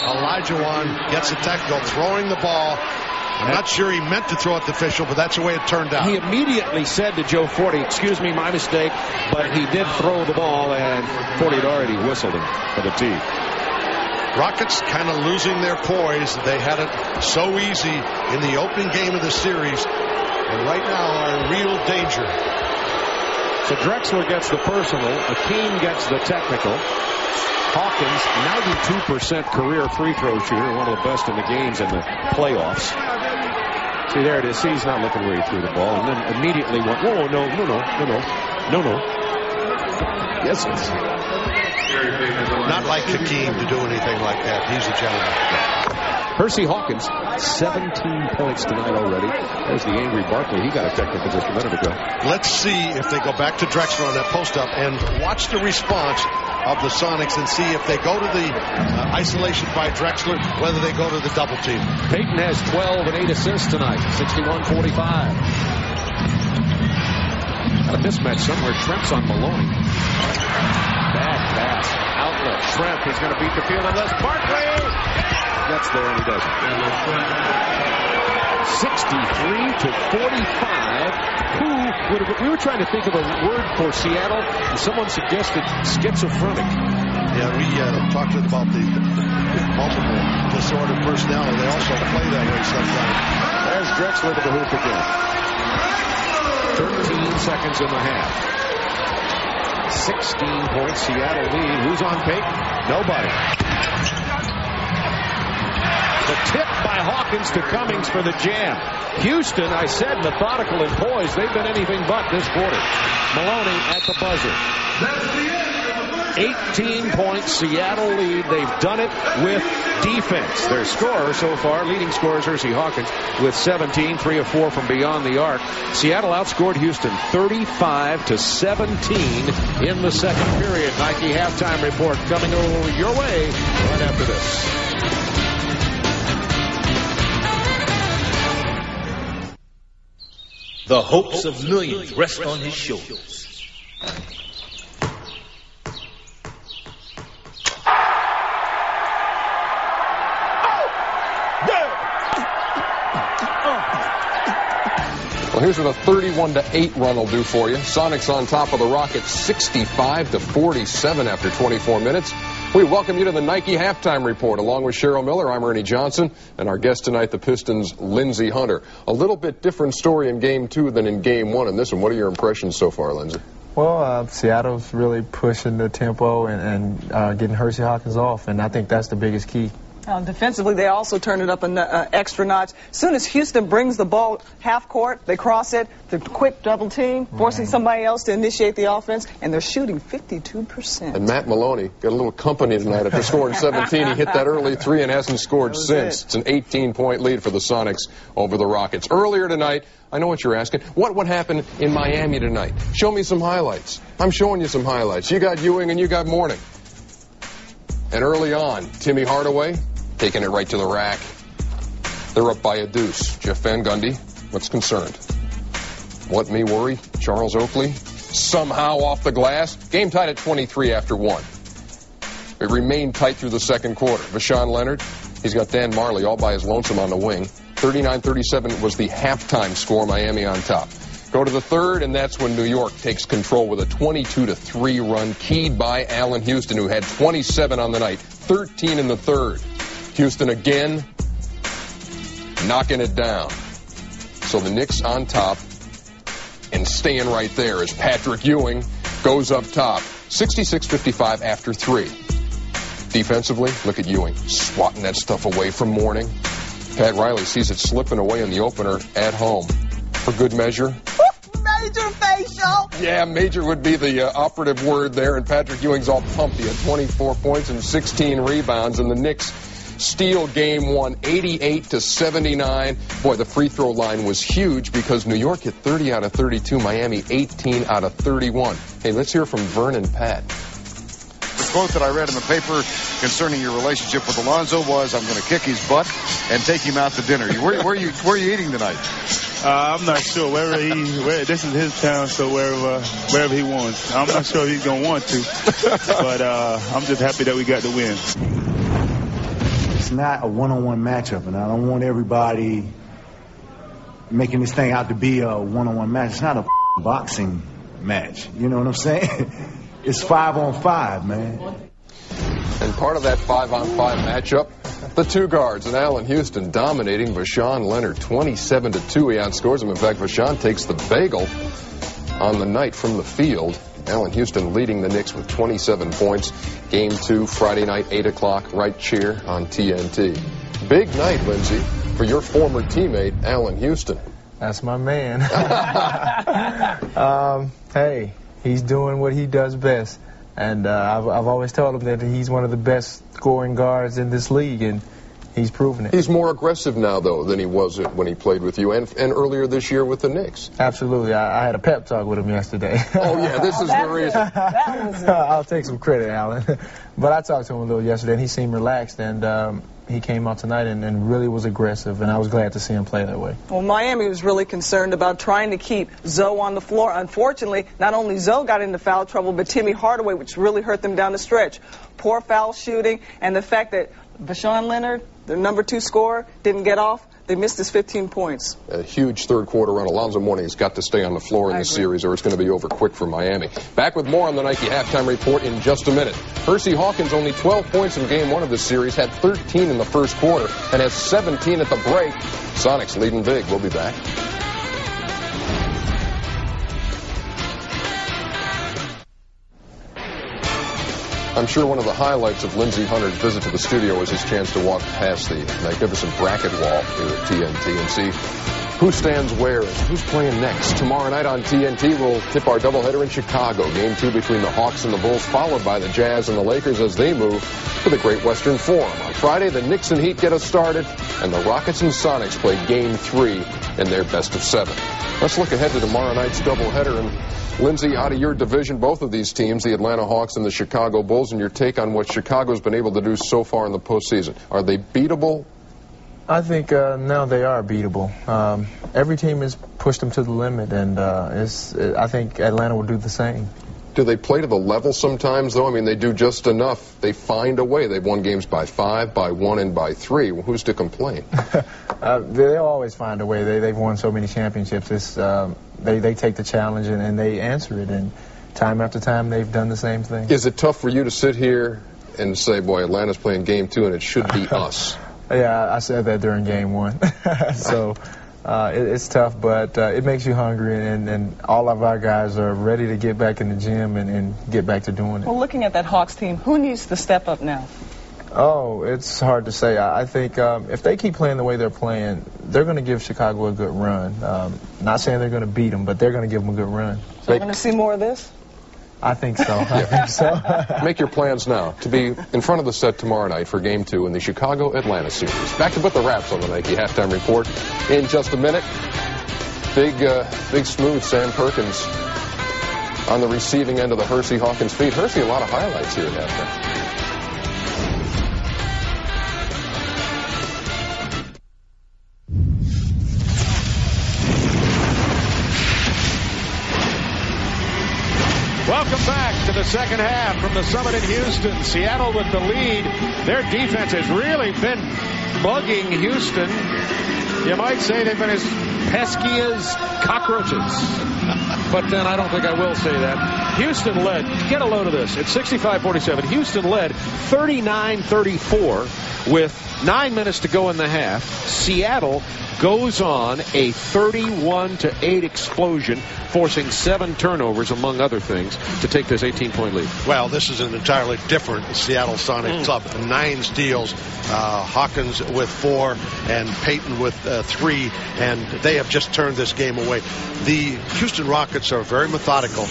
Olajuwon gets a technical, throwing the ball. I'm not sure he meant to throw at the official, but that's the way it turned out. He immediately said to Joe Forte, excuse me, my mistake, but he did throw the ball, and Forte had already whistled him for the tee. Rockets kind of losing their poise. They had it so easy in the opening game of the series, and right now are in real danger. So Drexler gets the personal. Akeem gets the technical. Hawkins, 92% career free throw shooter, one of the best in the games in the playoffs. See, there it is. See, he's not looking where he threw the ball, and then immediately went, whoa, no. Yes. Not like Hakeem to do anything like that. He's a gentleman. Hersey Hawkins, 17 points tonight already. There's the angry Barkley. He got a technical just a minute ago. Let's see if they go back to Drexler on that post-up and watch the response of the Sonics and see if they go to the isolation by Drexler, whether they go to the double team. Payton has 12 and 8 assists tonight, 61-45. Got a mismatch somewhere. Trent's on Maloney. Bad pass. Outlet. Trent is going to beat the field unless Barkley gets there, and he doesn't. 63-45. We were trying to think of a word for Seattle, and someone suggested schizophrenic. Yeah, we talked about the multiple disordered personality. They also play that way sometimes. There's Drexler to the hoop again. 13 seconds in the half. 16 points, Seattle lead. Who's on Payton? Nobody. The tip by Hawkins to Cummings for the jam. Houston, I said, methodical and poised. They've been anything but this quarter. Maloney at the buzzer. 18 points, Seattle lead. They've done it with defense. Their scorer so far, leading scorer is Hersey Hawkins with 17, 3 of 4 from beyond the arc. Seattle outscored Houston 35-17 in the second period. Nike halftime report coming your way right after this. The hopes of millions rest on his shoulders. Well, here's what a 31-8 run will do for you. Sonics on top of the Rockets 65-47 after 24 minutes. We welcome you to the Nike Halftime Report. Along with Cheryl Miller, I'm Ernie Johnson, and our guest tonight, the Pistons' Lindsey Hunter. A little bit different story in Game 2 than in Game 1 in this one. What are your impressions so far, Lindsey? Well, Seattle's really pushing the tempo and getting Hersey Hawkins off, and I think that's the biggest key. Defensively, they also turn it up an extra notch. As soon as Houston brings the ball half court, they cross it, the quick double team, forcing somebody else to initiate the offense, and they're shooting 52%. And Matt Maloney got a little company tonight after scoring 17. He hit that early three and hasn't scored since. It's an 18-point lead for the Sonics over the Rockets. Earlier tonight, I know what you're asking. What would happen in Miami tonight? Show me some highlights. I'm showing you some highlights. You got Ewing and you got Mourning. And early on, Timmy Hardaway taking it right to the rack. They're up by a deuce. Jeff Van Gundy, what's concerned? What me worry? Charles Oakley, somehow off the glass. Game tied at 23 after 1. It remained tight through the second quarter. Vashawn Leonard, he's got Dan Marley all by his lonesome on the wing. 39-37 was the halftime score, Miami on top. Go to the third, and that's when New York takes control with a 22-3 run, keyed by Allen Houston, who had 27 on the night, 13 in the third. Houston again knocking it down. So the Knicks on top and staying right there as Patrick Ewing goes up top. 66-55 after 3. Defensively, look at Ewing swatting that stuff away from Mourning. Pat Riley sees it slipping away in the opener at home. For good measure. Major facial. Yeah, major would be the operative word there, and Patrick Ewing's all pumped. He had 24 points and 16 rebounds, and the Knicks steal Game 1, 88-79. Boy, the free throw line was huge because New York hit 30 out of 32, Miami 18 out of 31. Hey, let's hear from Vernon Pat. The quote that I read in the paper concerning your relationship with Alonzo was, "I'm going to kick his butt and take him out to dinner." Where are you eating tonight? I'm not sure. This is his town, so wherever he wants. I'm not sure he's going to want to, but I'm just happy that we got the win. not a one-on-one matchup, and I don't want everybody making this thing out to be a one-on-one match. It's not a boxing match. You know what I'm saying? It's 5-on-5, man. And part of that 5-on-5 matchup, the two guards, and Allan Houston dominating Voshon Lenard 27-2. He outscores him. In fact, Voshon takes the bagel on the night from the field. Allan Houston leading the Knicks with 27 points. Game 2, Friday night, 8 o'clock, right here on TNT. Big night, Lindsey, for your former teammate, Allan Houston. That's my man. Hey, he's doing what he does best. And I've always told him that he's one of the best scoring guards in this league, and he's proven it. He's more aggressive now, though, than he was when he played with you and earlier this year with the Knicks. Absolutely. I had a pep talk with him yesterday. Oh, yeah, this is the reason. I'll take some credit, Allan. But I talked to him a little yesterday, and he seemed relaxed, and he came out tonight and really was aggressive, and I was glad to see him play that way. Well, Miami was really concerned about trying to keep Zoe on the floor. Unfortunately, not only Zoe got into foul trouble, but Timmy Hardaway, which really hurt them down the stretch. Poor foul shooting, and the fact that Voshon Lenard, the number 2 scorer, didn't get off. They missed his 15 points. A huge third-quarter run. Alonzo Mourning has got to stay on the floor in this series, or it's going to be over quick for Miami. Back with more on the Nike Halftime Report in just a minute. Hersey Hawkins, only 12 points in Game 1 of this series, had 13 in the first quarter, and has 17 at the break. Sonics leading big. We'll be back. I'm sure one of the highlights of Lindsey Hunter's visit to the studio was his chance to walk past the magnificent bracket wall here at TNT and see who stands where and who's playing next. Tomorrow night on TNT, we'll tip our doubleheader in Chicago. Game 2 between the Hawks and the Bulls, followed by the Jazz and the Lakers as they move to the Great Western Forum. On Friday, the Knicks and Heat get us started, and the Rockets and Sonics play Game 3 in their best of 7. Let's look ahead to tomorrow night's doubleheader. And Lindsey, out of your division, both of these teams, the Atlanta Hawks and the Chicago Bulls, and your take on what Chicago's been able to do so far in the postseason. Are they beatable? I think now they are beatable. Every team has pushed them to the limit, and I think Atlanta will do the same. Do they play to the level sometimes, though? I mean, they do just enough. They find a way. They've won games by 5, by 1, and by 3. Well, who's to complain? They'll always find a way. They've won so many championships. They take the challenge and they answer it, and time after time they've done the same thing. Is it tough for you to sit here and say, boy, Atlanta's playing Game 2 and it should be us? Yeah, I said that during Game 1. So it's tough, but it makes you hungry, and all of our guys are ready to get back in the gym and get back to doing it. Well, looking at that Hawks team, who needs to step up now? Oh, it's hard to say. I think if they keep playing the way they're playing, they're going to give Chicago a good run. Not saying they're going to beat them, but they're going to give them a good run. So we're going to see more of this? I think so. I think so. Make your plans now to be in front of the set tomorrow night for Game 2 in the Chicago-Atlanta series. Back to put the wraps on the Nike Halftime Report in just a minute. Big smooth Sam Perkins on the receiving end of the Hersey Hawkins feed. Hersey, a lot of highlights here at halftime. Welcome back to the second half from the Summit in Houston. Seattle with the lead. Their defense has really been bugging Houston. You might say they've been as pesky as cockroaches. But then I don't think I will say that. Houston led. Get a load of this. It's 65-47. Houston led 39-34 with 9 minutes to go in the half. Seattle goes on a 31-8 explosion, forcing 7 turnovers, among other things, to take this 18-point lead. Well, this is an entirely different Seattle Sonics club. 9 steals, Hawkins with 4, and Payton with 3, and they have just turned this game away. The Houston Rockets are very methodical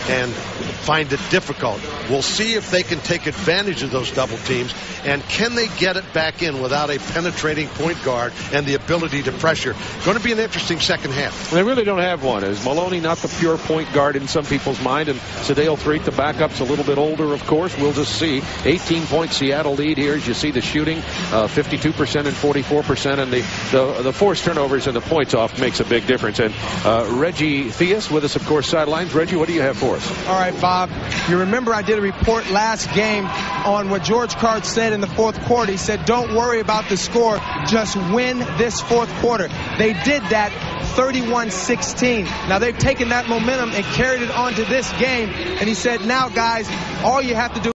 and find it difficult. We'll see if they can take advantage of those double teams, and can they get it back in without a penetrating point guard and the ability to pressure. Going to be an interesting second half. They really don't have one. Is Maloney not the pure point guard in some people's mind? And Sedale Threatt, the backup's a little bit older, of course. We'll just see. 18-point Seattle lead here. As you see the shooting, 52% and 44%. And the forced turnovers and the points off makes a big difference. And Reggie Theus with us, of course, sidelines. Reggie, what do you have for us? Norris. All right, Bob. You remember I did a report last game on what George Karl said in the fourth quarter. He said, don't worry about the score. Just win this fourth quarter. They did that 31-16. Now, they've taken that momentum and carried it on to this game. And he said, now, guys, all you have to do